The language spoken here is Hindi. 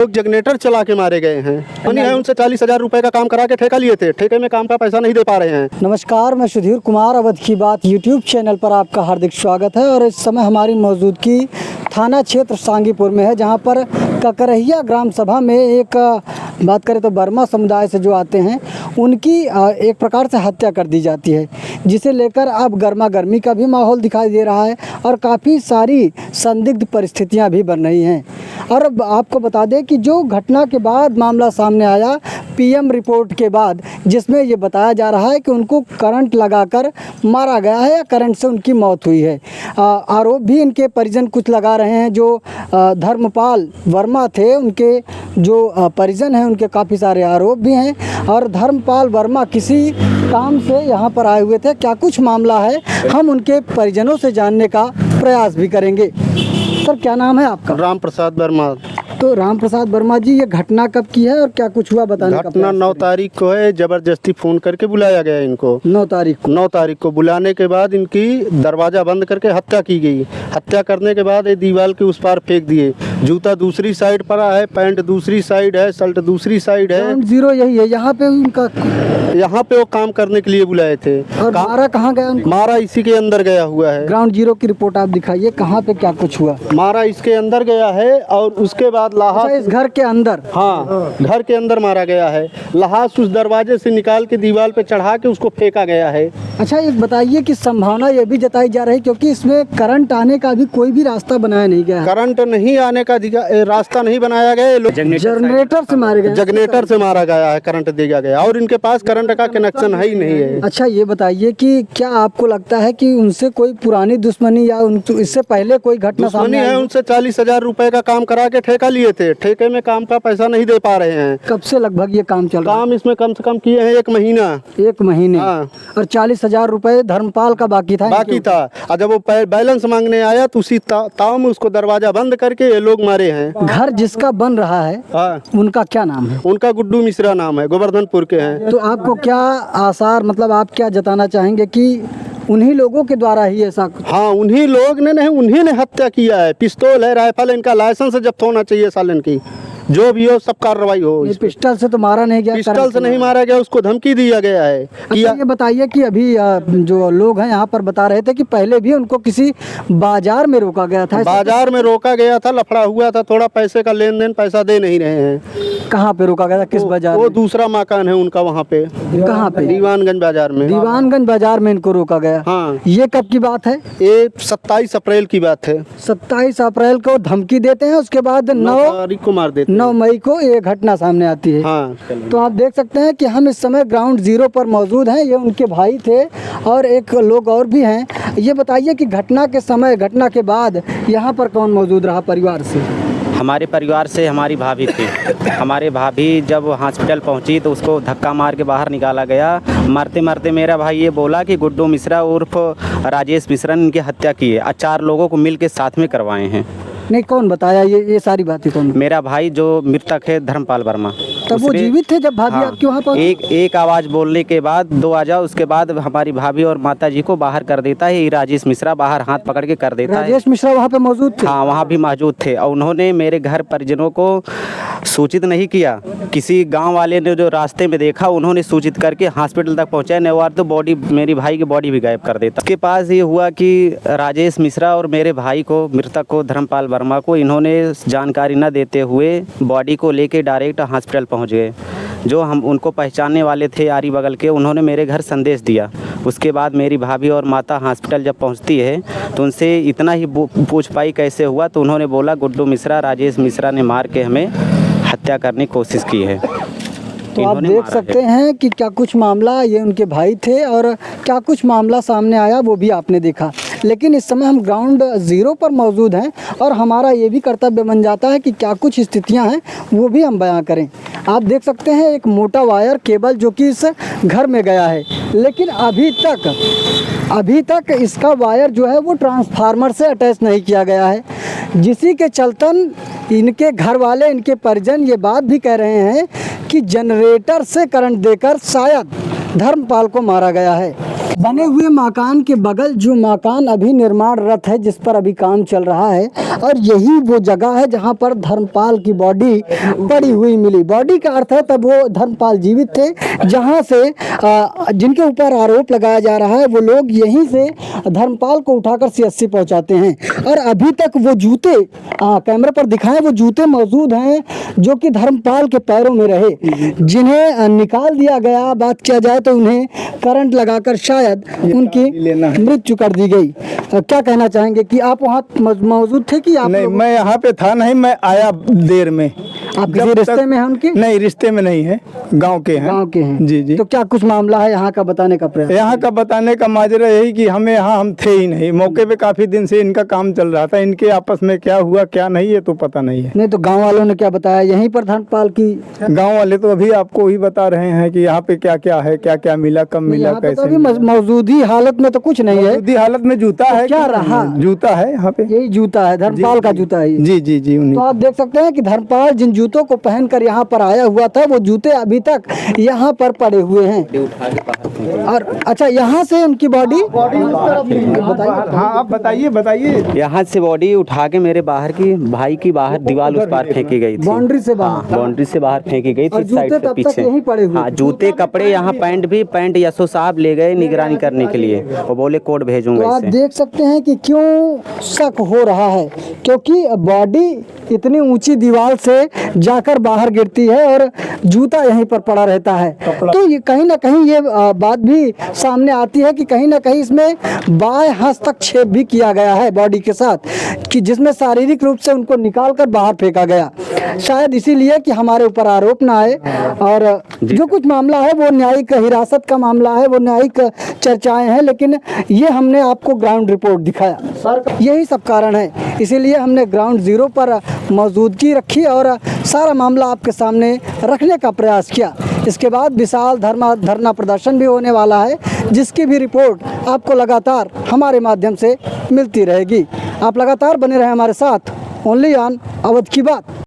लोग जनरेटर चला के मारे गए हैं। उन्हीं है उनसे 40,000 रुपए का काम करा के ठेका लिए थे, ठेके में काम का पैसा नहीं दे पा रहे हैं। नमस्कार, मैं सुधीर कुमार, अवध की बात यूट्यूब चैनल पर आपका हार्दिक स्वागत है। और इस समय हमारी मौजूदगी थाना क्षेत्र सांगीपुर में है, जहां पर ककरहिया ग्राम सभा में एक बात करें तो वर्मा समुदाय से जो आते हैं उनकी एक प्रकार से हत्या कर दी जाती है, जिसे लेकर अब गर्मा गर्मी का भी माहौल दिखाई दे रहा है और काफ़ी सारी संदिग्ध परिस्थितियां भी बन रही हैं। और अब आपको बता दें कि जो घटना के बाद मामला सामने आया पीएम रिपोर्ट के बाद, जिसमें ये बताया जा रहा है कि उनको करंट लगाकर मारा गया है या करंट से उनकी मौत हुई है। आरोप भी इनके परिजन कुछ लगा रहे हैं। जो धर्मपाल वर्मा थे, उनके जो परिजन हैं, उनके काफ़ी सारे आरोप भी हैं। और धर्मपाल वर्मा किसी काम से यहाँ पर आए हुए थे। क्या कुछ मामला है, हम उनके परिजनों से जानने का प्रयास भी करेंगे। सर, क्या नाम है आपका? राम प्रसाद वर्मा। तो राम प्रसाद वर्मा जी, ये घटना कब की है और क्या कुछ हुआ बताने का? घटना 9 तारीख को है। जबरदस्ती फोन करके बुलाया गया इनको। 9 तारीख को बुलाने के बाद इनकी दरवाजा बंद करके हत्या की गई। हत्या करने के बाद ये दीवार के उस पार फेंक दिए। जूता दूसरी साइड पर है, पैंट दूसरी साइड है, शर्ट दूसरी साइड है। ग्राउंड जीरो यही है यहाँ पे उनका? यहाँ पे वो काम करने के लिए बुलाए थे। और मारा कहाँ गया उनको? मारा इसी के अंदर गया हुआ है। ग्राउंड जीरो की रिपोर्ट आप दिखाइए, कहाँ पे क्या कुछ हुआ? मारा इसके अंदर गया है और उसके बाद अच्छा, इस घर के अंदर? हाँ, घर के अंदर मारा गया है। लहास उस दरवाजे से निकाल के दीवार पे चढ़ा के उसको फेंका गया है। अच्छा, ये बताइए कि संभावना ये भी जताई जा रही है क्योंकि इसमें करंट आने का भी कोई भी रास्ता बनाया नहीं गया है। करंट नहीं आने का रास्ता नहीं बनाया गया। जनरेटर से मारे गए? जनरेटर से मारा गया है, करंट दिया गया और इनके पास करंट का कनेक्शन है ही नहीं है। अच्छा, ये बताइए कि क्या आपको लगता है कि उनसे कोई पुरानी दुश्मनी या इससे पहले कोई घटना सामने है? उनसे 40,000 रुपए का काम करा के ठेका लिए थे, ठेके में काम का पैसा नहीं दे पा रहे हैं। कब से लगभग ये काम चल रहा है? काम इसमें कम से कम किए हैं 1 महीना। 1 महीने? हाँ। और 40,000 रुपए धर्मपाल का बाकी था? और जब वो बैलेंस मांगने आया तो उसी ताव में उसको दरवाजा बंद करके ये लोग मारे हैं। घर जिसका बन रहा है, हाँ, उनका क्या नाम है? उनका गुड्डू मिश्रा नाम है, गोवर्धनपुर के हैं। तो आपको क्या आसार, मतलब आप क्या जताना चाहेंगे कि उन्हीं लोगों के द्वारा ही ऐसा? हाँ, उन्हीं लोग ने नहीं, उन्हीं ने हत्या किया है। पिस्तौल है, राइफल, इनका लाइसेंस जब्त होना चाहिए सालन की। जो भी हो सब कार्रवाई हो। पिस्टल से तो मारा नहीं गया? पिस्टल से नहीं मारा गया, उसको धमकी दिया गया है। अच्छा, ये बताइए कि अभी जो लोग हैं यहाँ पर बता रहे थे कि पहले भी उनको किसी बाजार में रोका गया था? बाजार में रोका गया था, लफड़ा हुआ था थोड़ा, पैसे का लेन देन, पैसा दे नहीं रहे हैं। कहाँ पे रोका गया था, किस बाजार? वो दूसरा मकान है उनका वहाँ पे। कहाँ पे? दीवानगंज बाजार में। दीवानगंज बाजार में इनको रोका गया? हाँ। ये कब की बात है? ये 27 अप्रैल की बात है। 27 अप्रैल को धमकी देते हैं, उसके बाद 9 तारीख को मार देते हैं। 9 मई को ये घटना सामने आती है। हाँ। तो आप देख सकते हैं कि हम इस समय ग्राउंड जीरो पर मौजूद हैं। ये उनके भाई थे और एक लोग और भी हैं। ये बताइए कि घटना के समय, घटना के बाद यहाँ पर कौन मौजूद रहा परिवार से? हमारे परिवार से हमारी भाभी थी। हमारे भाभी जब हॉस्पिटल पहुंची तो उसको धक्का मार के बाहर निकाला गया। मरते मरते मेरा भाई ये बोला कि गुड्डू मिश्रा उर्फ राजेश मिश्रा ने इनकी हत्या की है। 4 लोगों को मिल के साथ में करवाए हैं। नहीं, कौन बताया ये सारी बातें? कौन? मेरा भाई जो मृतक है धर्मपाल वर्मा। तब वो जीवित थे जब भाभी आपके वहाँ पहुंची? एक आवाज़ बोलने के बाद 2 आ जाओ, उसके बाद हमारी भाभी और माता जी को बाहर कर देता है। राजेश मिश्रा बाहर हाथ पकड़ के कर देता है। राजेश मिश्रा वहाँ पे मौजूद थे? हाँ, वहाँ भी मौजूद थे। और उन्होंने मेरे घर परिजनों को सूचित नहीं किया। किसी गांव वाले ने जो रास्ते में देखा, उन्होंने सूचित करके हॉस्पिटल तक पहुँचाया। नेवार तो बॉडी, मेरी भाई की बॉडी भी गायब कर देता। उसके पास ये हुआ कि राजेश मिश्रा और मेरे भाई को, मृतक को, धर्मपाल वर्मा को, इन्होंने जानकारी न देते हुए बॉडी को लेके डायरेक्ट हॉस्पिटल पहुँच गए। जो हम उनको पहचानने वाले थे आरी बगल के, उन्होंने मेरे घर संदेश दिया। उसके बाद मेरी भाभी और माता हॉस्पिटल जब पहुंचती है तो उनसे इतना ही पूछ पाई कैसे हुआ, तो उन्होंने बोला गुड्डू मिश्रा, राजेश मिश्रा ने मार के हमें हत्या करने की कोशिश की है। तो आप देख सकते हैं कि क्या कुछ मामला, ये उनके भाई थे और क्या कुछ मामला सामने आया वो भी आपने देखा। लेकिन इस समय हम ग्राउंड ज़ीरो पर मौजूद हैं और हमारा ये भी कर्तव्य बन जाता है कि क्या कुछ स्थितियां हैं वो भी हम बयां करें। आप देख सकते हैं एक मोटा वायर केबल जो कि इस घर में गया है, लेकिन अभी तक इसका वायर जो है वो ट्रांसफार्मर से अटैच नहीं किया गया है, जिसी के चलतन इनके घर वाले, इनके परिजन ये बात भी कह रहे हैं कि जनरेटर से करंट देकर शायद धर्मपाल को मारा गया है। बने हुए मकान के बगल जो मकान अभी निर्माणरत है, जिस पर अभी काम चल रहा है, और यही वो जगह है जहां पर धर्मपाल की बॉडी पड़ी हुई मिली। बॉडी का अर्थ है तब वो धर्मपाल जीवित थे, जहां से जिनके ऊपर आरोप लगाया जा रहा है वो लोग यहीं से धर्मपाल को उठाकर CSC पहुंचाते हैं। और अभी तक वो जूते कैमरे पर दिखाएं, वो जूते मौजूद हैं जो कि धर्मपाल के पैरों में रहे, जिन्हें निकाल दिया गया। बात किया जाए तो उन्हें करंट लगाकर शायद उनकी मृत्यु कर दी गई। क्या कहना चाहेंगे कि आप वहाँ मौजूद थे कि आप? नहीं, मैं यहाँ पे था नहीं, मैं आया देर में। आप किसी रिश्ते में हैं उनके? नहीं, रिश्ते में नहीं है, गांव के हैं। गांव के हैं जी जी। तो क्या कुछ मामला है यहाँ का बताने का प्रयास? यहाँ का बताने का माजरा यही कि हमें यहाँ हम थे ही नहीं मौके पे, काफी दिन से इनका काम चल रहा था। इनके आपस में क्या हुआ क्या नहीं है तो पता नहीं है। नहीं तो गांव वालों ने क्या बताया यहीं पर धर्मपाल की? गांव वाले तो अभी आपको ही बता रहे हैं कि यहाँ पे क्या क्या है, क्या क्या मिला, कब मिला, यहाँ पे तो कैसे अभी मिला। मौजूदी हालत में तो कुछ नहीं है। मौजूदी हालत में जूता है, क्या रहा? जूता है यहाँ पे, यही जूता है, धर्मपाल का जूता है ये। जी जी जी। तो आप देख सकते हैं कि धर्मपाल जिन जूतों को पहनकर यहाँ पर आया हुआ था वो जूते अभी तक यहाँ पर पड़े हुए हैं। और अच्छा, यहाँ से उनकी बॉडी बताइए। हाँ आप बताइए। यहाँ से बॉडी उठा के मेरे बाहर की भाई की बाहर दीवार उस पार फेंकी गई थी। बाउंड्री से बाहर? बाउंड्री से बाहर फेंकी गई और थी साइड जूते से तब तक पीछे। यहीं पड़े हुए? हाँ, जूते कपड़े यहाँ, पैंट यशो साहब ले गए निगरानी करने के लिए, वो बोले कोर्ट तो भेजूंगा आप इसे। देख सकते हैं कि क्यों शक हो रहा है, क्योंकि बॉडी इतनी ऊंची दीवार से जाकर बाहर गिरती है और जूता यहीं पर पड़ा रहता है। तो ये कहीं ना कहीं ये बात भी सामने आती है कि कहीं ना कहीं इसमें बाएं हस्तक्षेप भी किया गया है बॉडी के साथ, कि जिसमें शारीरिक रूप से उनको निकाल कर बाहर फेंका गया। शायद इसीलिए कि हमारे ऊपर आरोप ना आए, और जो कुछ मामला है वो न्यायिक हिरासत का मामला है, वो न्यायिक चर्चाएं हैं, लेकिन ये हमने आपको ग्राउंड रिपोर्ट दिखाया। यही सब कारण है, इसीलिए हमने ग्राउंड जीरो पर मौजूदगी रखी और सारा मामला आपके सामने रखने का प्रयास किया। इसके बाद विशाल धरना प्रदर्शन भी होने वाला है, जिसकी भी रिपोर्ट आपको लगातार हमारे माध्यम से मिलती रहेगी। आप लगातार बने रहे हमारे साथ, ओनली ऑन अवध की बात।